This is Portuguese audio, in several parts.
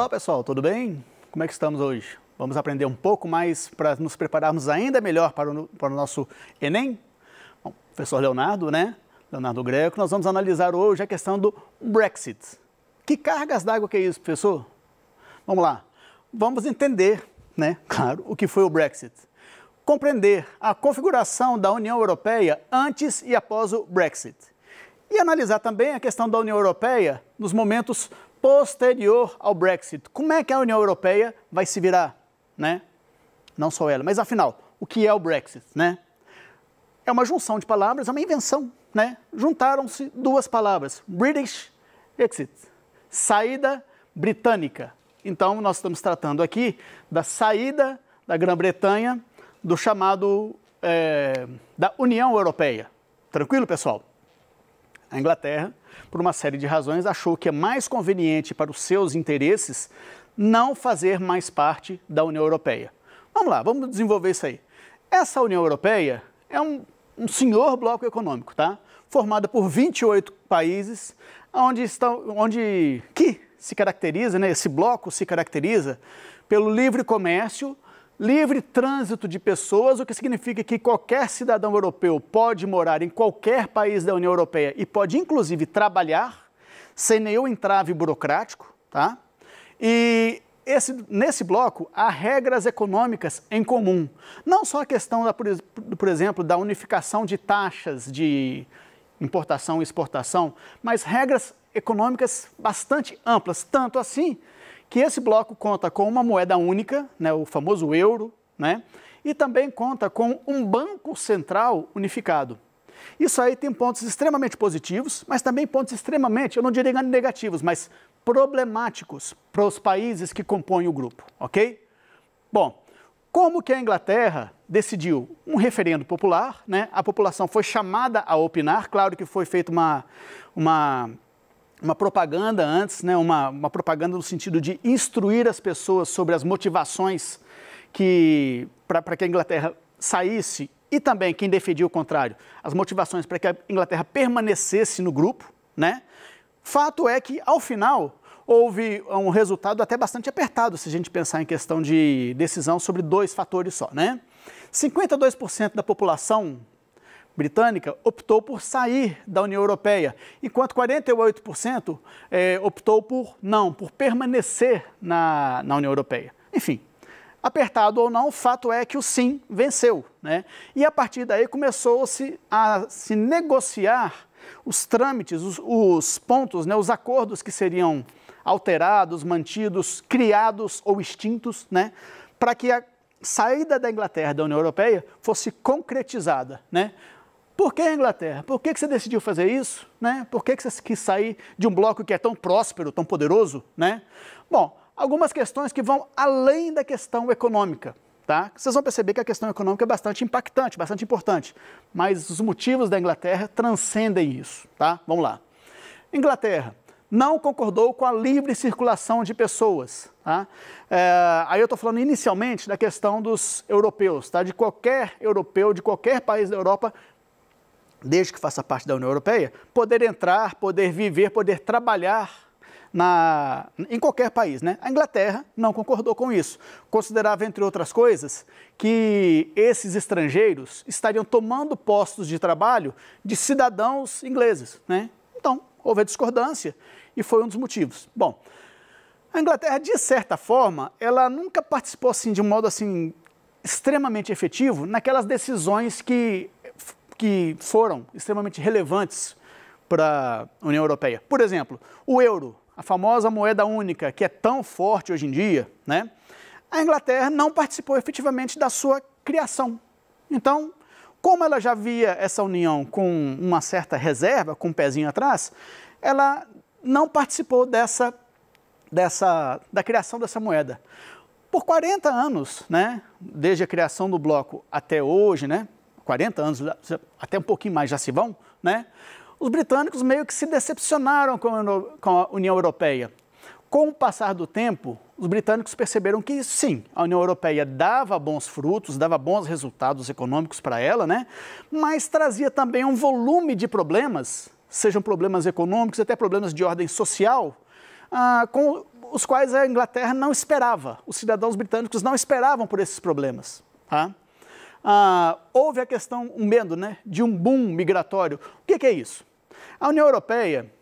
Olá pessoal, tudo bem? Como é que estamos hoje? Vamos aprender um pouco mais para nos prepararmos ainda melhor para o nosso Enem? Bom, professor Leonardo, né? Leonardo Greco, nós vamos analisar hoje a questão do Brexit. Que cargas d'água que é isso, professor? Vamos lá, vamos entender, né? Claro, o que foi o Brexit. Compreender a configuração da União Europeia antes e após o Brexit. E analisar também a questão da União Europeia nos momentos posterior ao Brexit. Como é que a União Europeia vai se virar, né? Não só ela, mas afinal, o que é o Brexit, né? É uma junção de palavras, é uma invenção, né? Juntaram-se duas palavras, British Exit, saída britânica. Então, nós estamos tratando aqui da saída da Grã-Bretanha do chamado da União Europeia. Tranquilo, pessoal? A Inglaterra, por uma série de razões, achou que é mais conveniente para os seus interesses não fazer mais parte da União Europeia. Vamos lá, vamos desenvolver isso aí. Essa União Europeia é um senhor bloco econômico, tá? Formada por 28 países, que se caracteriza, né, esse bloco se caracteriza pelo livre comércio, livre trânsito de pessoas, o que significa que qualquer cidadão europeu pode morar em qualquer país da União Europeia e pode, inclusive, trabalhar sem nenhum entrave burocrático, tá? E nesse bloco há regras econômicas em comum. Não só a questão, por exemplo, da unificação de taxas de importação e exportação, mas regras econômicas bastante amplas, tanto assim que esse bloco conta com uma moeda única, né, o famoso euro, né, e também conta com um banco central unificado. Isso aí tem pontos extremamente positivos, mas também pontos extremamente, eu não diria negativos, mas problemáticos para os países que compõem o grupo, ok? Bom, como que a Inglaterra decidiu um referendo popular, né, a população foi chamada a opinar, claro que foi feita uma propaganda antes, né, uma propaganda no sentido de instruir as pessoas sobre as motivações para que a Inglaterra saísse e também quem defendia o contrário, as motivações para que a Inglaterra permanecesse no grupo, né? Fato é que, ao final, houve um resultado até bastante apertado, se a gente pensar em questão de decisão sobre dois fatores só, né? 52% da população britânica optou por sair da União Europeia, enquanto 48% optou por permanecer na União Europeia. Enfim, apertado ou não, o fato é que o sim venceu, né? E a partir daí começou-se a se negociar os trâmites, os pontos, né, os acordos que seriam alterados, mantidos, criados ou extintos, né, para que a saída da Inglaterra da União Europeia fosse concretizada, né? Por que a Inglaterra? Por que você decidiu fazer isso? Né? Por que você quis sair de um bloco que é tão próspero, tão poderoso? Né? Bom, algumas questões que vão além da questão econômica. Tá? Vocês vão perceber que a questão econômica é bastante impactante, bastante importante, mas os motivos da Inglaterra transcendem isso. Tá? Vamos lá. Inglaterra não concordou com a livre circulação de pessoas. Tá? Aí eu estou falando inicialmente da questão dos europeus, tá? De qualquer europeu, de qualquer país da Europa, desde que faça parte da União Europeia, poder entrar, poder viver, poder trabalhar em qualquer país, né? A Inglaterra não concordou com isso. Considerava, entre outras coisas, que esses estrangeiros estariam tomando postos de trabalho de cidadãos ingleses, né? Então, houve a discordância e foi um dos motivos. Bom, a Inglaterra, de certa forma, ela nunca participou assim, de um modo assim, extremamente efetivo naquelas decisões que foram extremamente relevantes para a União Europeia. Por exemplo, o euro, a famosa moeda única, que é tão forte hoje em dia, né? A Inglaterra não participou efetivamente da sua criação. Então, como ela já via essa união com uma certa reserva, com um pezinho atrás, ela não participou da criação dessa moeda. Por 40 anos, né, desde a criação do bloco até hoje, né, 40 anos, até um pouquinho mais já se vão, né? Os britânicos meio que se decepcionaram com a União Europeia. Com o passar do tempo, os britânicos perceberam que sim, a União Europeia dava bons frutos, dava bons resultados econômicos para ela, né? Mas trazia também um volume de problemas, sejam problemas econômicos, até problemas de ordem social, com os quais a Inglaterra não esperava, os cidadãos britânicos não esperavam por esses problemas. Tá? Houve a questão, um medo, né, de um boom migratório. O que é isso? A União Europeia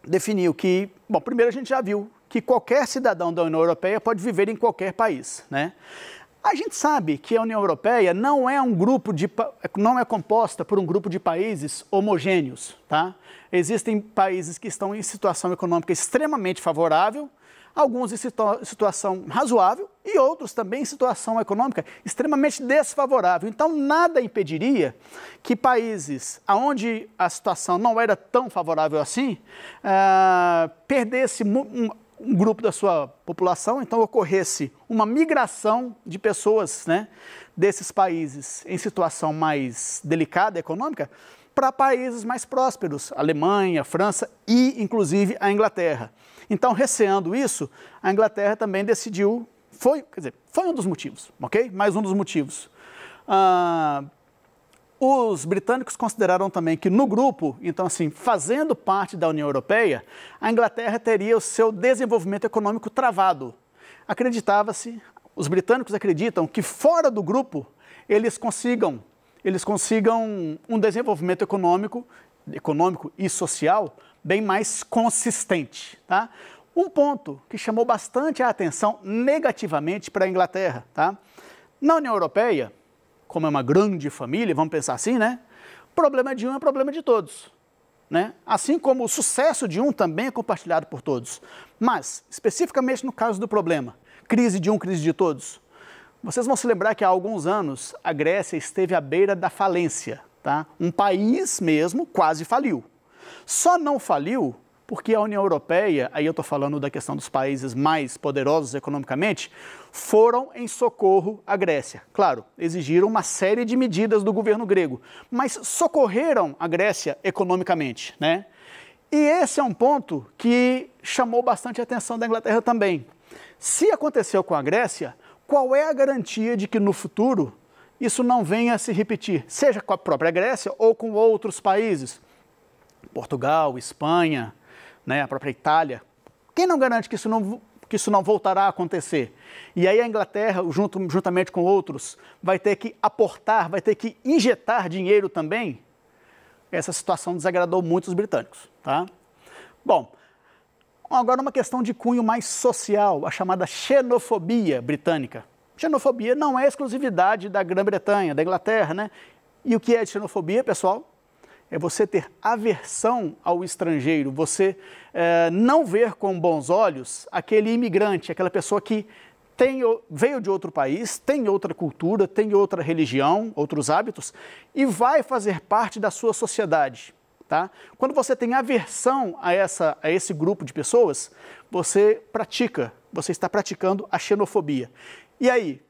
definiu que, bom, primeiro a gente já viu que qualquer cidadão da União Europeia pode viver em qualquer país, né? A gente sabe que a União Europeia não é não é composta por um grupo de países homogêneos, tá? Existem países que estão em situação econômica extremamente favorável, alguns em situação razoável e outros também em situação econômica extremamente desfavorável. Então, nada impediria que países onde a situação não era tão favorável assim, perdesse um grupo da sua população, então ocorresse uma migração de pessoas, né, desses países em situação mais delicada econômica para países mais prósperos, Alemanha, França e, inclusive, a Inglaterra. Então, receando isso, a Inglaterra também decidiu, foi um dos motivos, ok? Mais um dos motivos. Os britânicos consideraram também que no grupo, então assim, fazendo parte da União Europeia, a Inglaterra teria o seu desenvolvimento econômico travado. Acreditava-se, os britânicos acreditam que fora do grupo eles consigam um desenvolvimento econômico e social bem mais consistente. Tá? Um ponto que chamou bastante a atenção negativamente para a Inglaterra. Tá? Na União Europeia, como é uma grande família, vamos pensar assim, né? Problema de um é problema de todos, né? Assim como o sucesso de um também é compartilhado por todos. Mas, especificamente no caso do problema, crise de um, crise de todos, vocês vão se lembrar que há alguns anos a Grécia esteve à beira da falência, tá? Um país mesmo quase faliu. Só não faliu porque a União Europeia, aí eu estou falando da questão dos países mais poderosos economicamente, foram em socorro à Grécia. Claro, exigiram uma série de medidas do governo grego, mas socorreram a Grécia economicamente, né? E esse é um ponto que chamou bastante a atenção da Inglaterra também. Se aconteceu com a Grécia, qual é a garantia de que no futuro isso não venha a se repetir, seja com a própria Grécia ou com outros países? Portugal, Espanha, né, a própria Itália. Quem não garante que isso não voltará a acontecer? E aí a Inglaterra, juntamente com outros, vai ter que aportar, vai ter que injetar dinheiro também. Essa situação desagradou muito os britânicos. Tá? Bom, agora uma questão de cunho mais social, a chamada xenofobia britânica. Xenofobia não é exclusividade da Grã-Bretanha, da Inglaterra, né? E o que é xenofobia, pessoal? É você ter aversão ao estrangeiro, você não ver com bons olhos aquele imigrante, aquela pessoa que veio de outro país, tem outra cultura, tem outra religião, outros hábitos e vai fazer parte da sua sociedade. Tá? Quando você tem aversão a esse grupo de pessoas, você está praticando a xenofobia. E aí,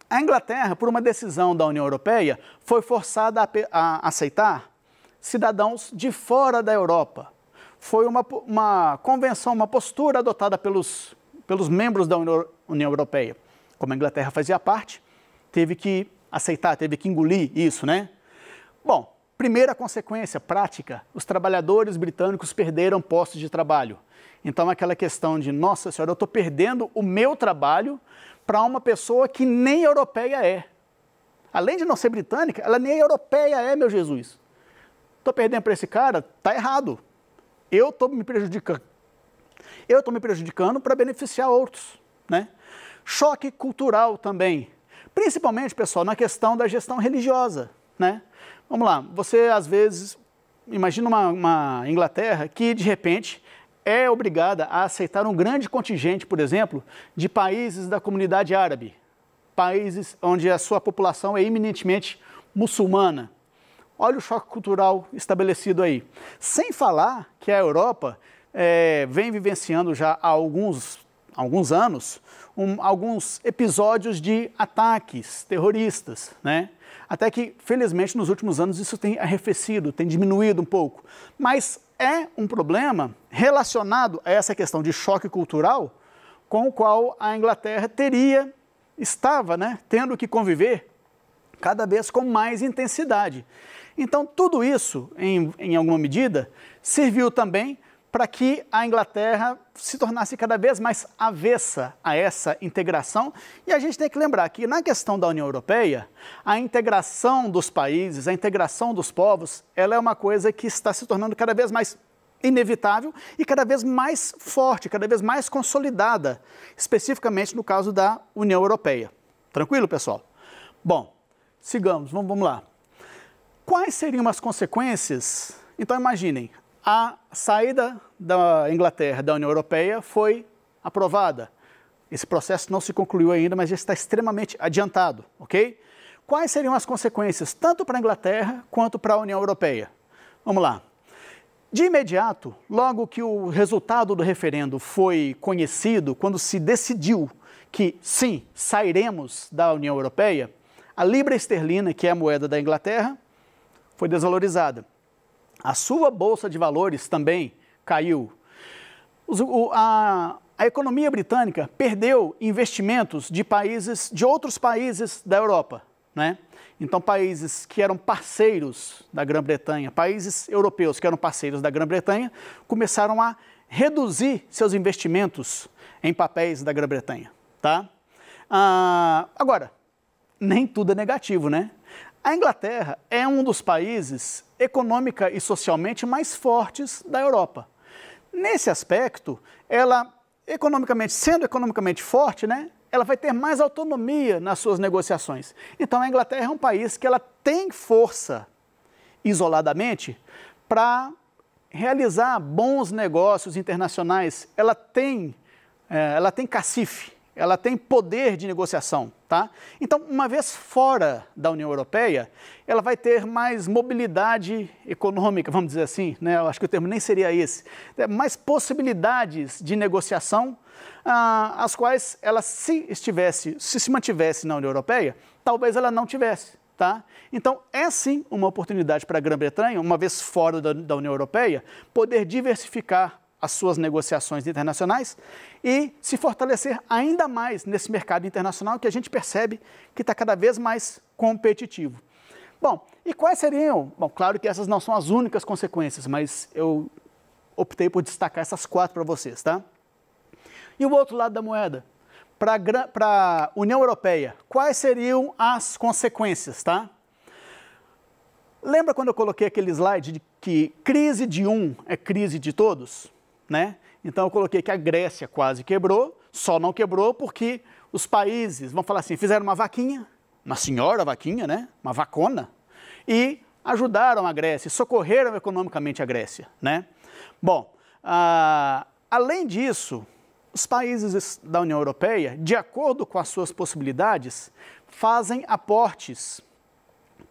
a Inglaterra, por uma decisão da União Europeia, foi forçada a aceitar cidadãos de fora da Europa. Foi uma convenção, uma postura adotada pelos membros da União Europeia. Como a Inglaterra fazia parte, teve que aceitar, teve que engolir isso, né? Bom, primeira consequência prática, os trabalhadores britânicos perderam postos de trabalho. Então aquela questão de, nossa senhora, eu estou perdendo o meu trabalho para uma pessoa que nem europeia é. Além de não ser britânica, ela nem europeia é, meu Jesus. Estou perdendo para esse cara, está errado. Eu estou me prejudicando. Eu estou me prejudicando para beneficiar outros, né? Choque cultural também. Principalmente, pessoal, na questão da gestão religiosa, né? Vamos lá, você às vezes imagina uma Inglaterra que de repente é obrigada a aceitar um grande contingente, por exemplo, de países da comunidade árabe, países onde a sua população é eminentemente muçulmana. Olha o choque cultural estabelecido aí. Sem falar que a Europa vem vivenciando já há alguns anos alguns episódios de ataques terroristas, né? Até que, felizmente, nos últimos anos isso tem arrefecido, tem diminuído um pouco. Mas é um problema relacionado a essa questão de choque cultural com o qual a Inglaterra estava, né, tendo que conviver cada vez com mais intensidade. Então, tudo isso, em alguma medida, serviu também para que a Inglaterra se tornasse cada vez mais avessa a essa integração. E a gente tem que lembrar que, na questão da União Europeia, a integração dos países, a integração dos povos, ela é uma coisa que está se tornando cada vez mais inevitável e cada vez mais forte, cada vez mais consolidada, especificamente no caso da União Europeia. Tranquilo, pessoal? Bom, sigamos, vamos lá. Quais seriam as consequências? Então, imaginem, a saída da Inglaterra da União Europeia foi aprovada. Esse processo não se concluiu ainda, mas já está extremamente adiantado, ok? Quais seriam as consequências tanto para a Inglaterra quanto para a União Europeia? Vamos lá. De imediato, logo que o resultado do referendo foi conhecido, quando se decidiu que sim, sairemos da União Europeia, a libra esterlina, que é a moeda da Inglaterra, foi desvalorizada. A sua bolsa de valores também caiu. A economia britânica perdeu investimentos de outros países da Europa, né? Então, países que eram parceiros da Grã-Bretanha, países europeus que eram parceiros da Grã-Bretanha, começaram a reduzir seus investimentos em papéis da Grã-Bretanha, tá? Agora, nem tudo é negativo, né? A Inglaterra é um dos países econômica e socialmente mais fortes da Europa. Nesse aspecto, ela, sendo economicamente forte, né, ela vai ter mais autonomia nas suas negociações. Então, a Inglaterra é um país que ela tem força, isoladamente, para realizar bons negócios internacionais. Ela tem cacife, ela tem poder de negociação, tá? Então, uma vez fora da União Europeia, ela vai ter mais mobilidade econômica, vamos dizer assim, né? Eu acho que o termo nem seria esse. Mais possibilidades de negociação, as quais ela, se mantivesse na União Europeia, talvez ela não tivesse, tá? Então, é sim uma oportunidade para a Grã-Bretanha, uma vez fora da União Europeia, poder diversificar as suas negociações internacionais e se fortalecer ainda mais nesse mercado internacional que a gente percebe que está cada vez mais competitivo. Bom, e quais seriam? Bom, claro que essas não são as únicas consequências, mas eu optei por destacar essas 4 para vocês, tá? E o outro lado da moeda, para a União Europeia, quais seriam as consequências, tá? Lembra quando eu coloquei aquele slide de que crise de um é crise de todos? Né? Então eu coloquei que a Grécia quase quebrou, só não quebrou porque os países, vamos falar assim, fizeram uma vaquinha, uma senhora vaquinha, né? Uma vacona, e ajudaram a Grécia, socorreram economicamente a Grécia, né? Bom, além disso, os países da União Europeia, de acordo com as suas possibilidades, fazem aportes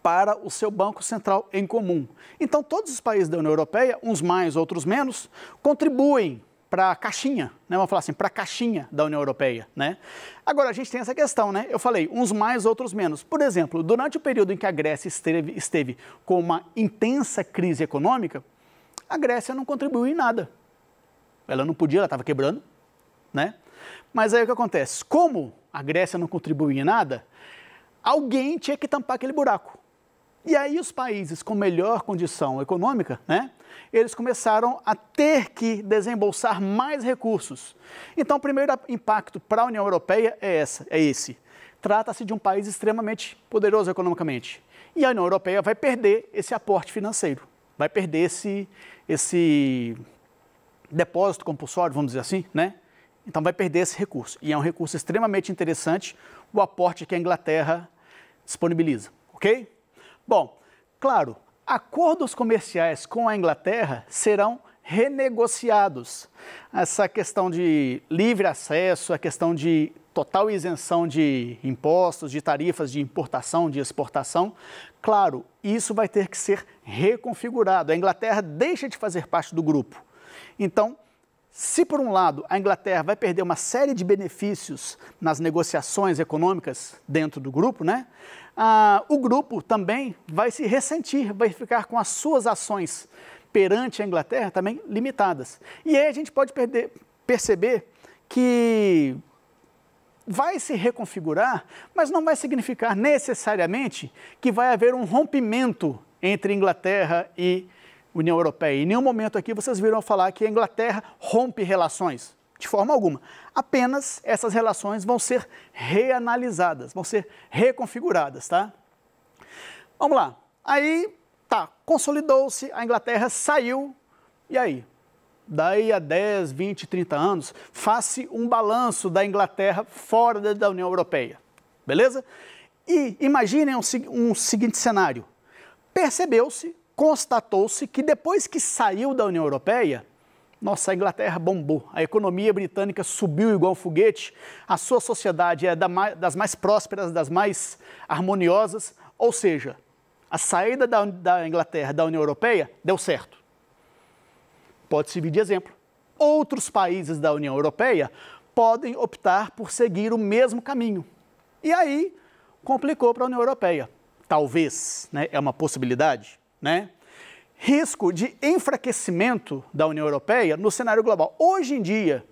para o seu Banco Central em comum. Então, todos os países da União Europeia, uns mais, outros menos, contribuem para a caixinha, né? Vamos falar assim, para a caixinha da União Europeia, né? Agora, a gente tem essa questão, né? Eu falei, uns mais, outros menos. Por exemplo, durante o período em que a Grécia esteve com uma intensa crise econômica, a Grécia não contribuiu em nada. Ela não podia, ela estava quebrando, né? Mas aí o que acontece? Como a Grécia não contribuiu em nada, alguém tinha que tampar aquele buraco. E aí os países com melhor condição econômica, né, eles começaram a ter que desembolsar mais recursos. Então, o primeiro impacto para a União Europeia é esse. Trata-se de um país extremamente poderoso economicamente. E a União Europeia vai perder esse aporte financeiro, vai perder esse depósito compulsório, vamos dizer assim, né? Então, vai perder esse recurso. E é um recurso extremamente interessante, o aporte que a Inglaterra disponibiliza, ok? Bom, claro, acordos comerciais com a Inglaterra serão renegociados. Essa questão de livre acesso, a questão de total isenção de impostos, de tarifas de importação, de exportação, claro, isso vai ter que ser reconfigurado. A Inglaterra deixa de fazer parte do grupo. Então, se por um lado a Inglaterra vai perder uma série de benefícios nas negociações econômicas dentro do grupo, né? O grupo também vai se ressentir, vai ficar com as suas ações perante a Inglaterra também limitadas. E aí a gente pode perceber que vai se reconfigurar, mas não vai significar necessariamente que vai haver um rompimento entre Inglaterra e União Europeia. Em nenhum momento aqui vocês viram falar que a Inglaterra rompe relações, de forma alguma. Apenas essas relações vão ser reanalisadas, vão ser reconfiguradas, tá? Vamos lá. Aí, tá, consolidou-se, a Inglaterra saiu, e aí? Daí a 10, 20, 30 anos, faz-se um balanço da Inglaterra fora da União Europeia, beleza? E imaginem um seguinte cenário. Percebeu-se, constatou-se que depois que saiu da União Europeia, nossa, a Inglaterra bombou, a economia britânica subiu igual um foguete, a sua sociedade é das mais prósperas, das mais harmoniosas, ou seja, a saída da Inglaterra da União Europeia deu certo. Pode servir de exemplo. Outros países da União Europeia podem optar por seguir o mesmo caminho. E aí, complicou para a União Europeia. Talvez, né, é uma possibilidade, né? Risco de enfraquecimento da União Europeia no cenário global. Hoje em dia,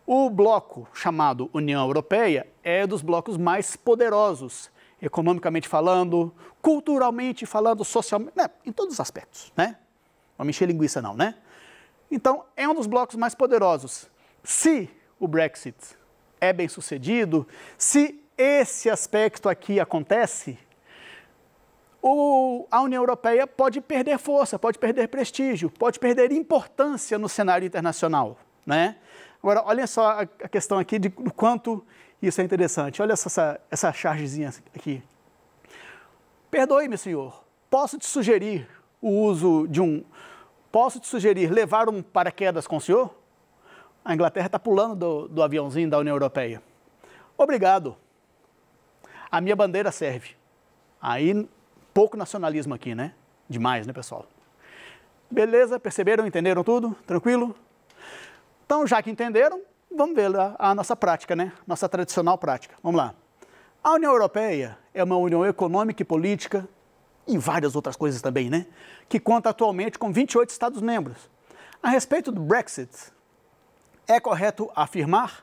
o bloco chamado União Europeia é dos blocos mais poderosos, economicamente falando, culturalmente falando, socialmente, né, em todos os aspectos, né? Não me encher linguiça não, né? Então, é um dos blocos mais poderosos. Se o Brexit é bem sucedido, se esse aspecto aqui acontece, a União Europeia pode perder força, pode perder prestígio, pode perder importância no cenário internacional, né? Agora, olha só a questão aqui de quanto isso é interessante. Olha essa chargezinha aqui. Perdoe-me, senhor, posso te sugerir o uso de Posso te sugerir levar um paraquedas com o senhor? A Inglaterra está pulando do aviãozinho da União Europeia. Obrigado. A minha bandeira serve. Aí, pouco nacionalismo aqui, né? Demais, né, pessoal? Beleza? Perceberam? Entenderam tudo? Tranquilo? Então, já que entenderam, vamos ver a nossa prática, né? Nossa tradicional prática. Vamos lá. A União Europeia é uma união econômica e política, e várias outras coisas também, né? Que conta atualmente com 28 Estados-membros. A respeito do Brexit, é correto afirmar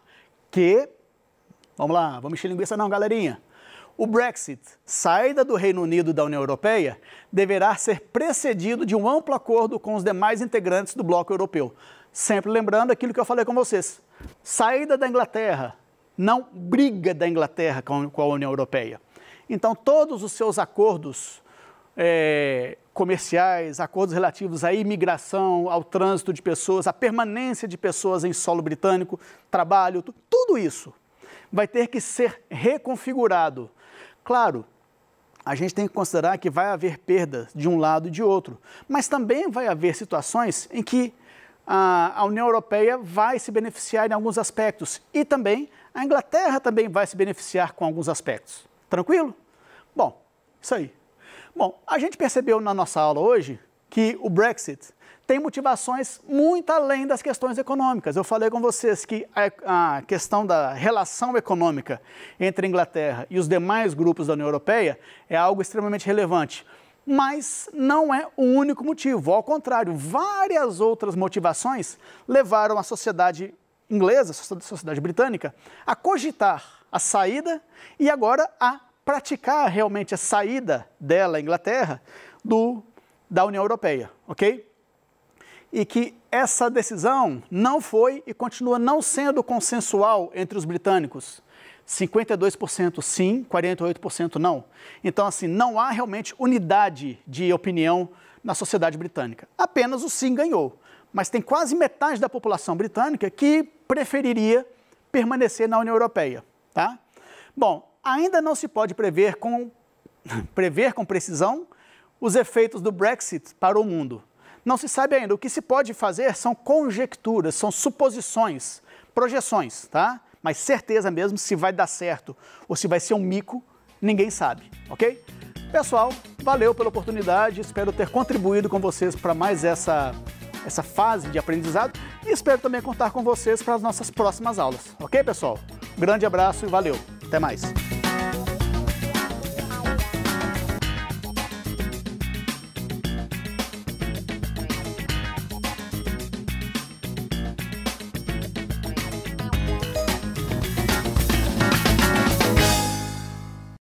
que... Vamos lá, vamos encher linguiça não, galerinha. O Brexit, saída do Reino Unido da União Europeia, deverá ser precedido de um amplo acordo com os demais integrantes do bloco europeu. Sempre lembrando aquilo que eu falei com vocês. Saída da Inglaterra, não briga da Inglaterra com a União Europeia. Então, todos os seus acordos comerciais, acordos relativos à imigração, ao trânsito de pessoas, à permanência de pessoas em solo britânico, trabalho, tudo isso vai ter que ser reconfigurado. Claro, a gente tem que considerar que vai haver perdas de um lado e de outro, mas também vai haver situações em que a União Europeia vai se beneficiar em alguns aspectos e também a Inglaterra também vai se beneficiar com alguns aspectos. Tranquilo? Bom, isso aí. Bom, a gente percebeu na nossa aula hoje que o Brexit tem motivações muito além das questões econômicas. Eu falei com vocês que a questão da relação econômica entre a Inglaterra e os demais grupos da União Europeia é algo extremamente relevante. Mas não é o único motivo. Ao contrário, várias outras motivações levaram a sociedade inglesa, a sociedade britânica, a cogitar a saída e agora a praticar realmente a saída dela, a Inglaterra, da União Europeia, ok? E que essa decisão não foi e continua não sendo consensual entre os britânicos. 52% sim, 48% não. Então, assim, não há realmente unidade de opinião na sociedade britânica. Apenas o sim ganhou. Mas tem quase metade da população britânica que preferiria permanecer na União Europeia, tá? Bom, ainda não se pode prever com precisão os efeitos do Brexit para o mundo. Não se sabe ainda. O que se pode fazer são conjecturas, são suposições, projeções, tá? Mas certeza mesmo se vai dar certo ou se vai ser um mico, ninguém sabe, ok? Pessoal, valeu pela oportunidade, espero ter contribuído com vocês para mais essa fase de aprendizado e espero também contar com vocês para as nossas próximas aulas, ok, pessoal? Grande abraço e valeu, até mais!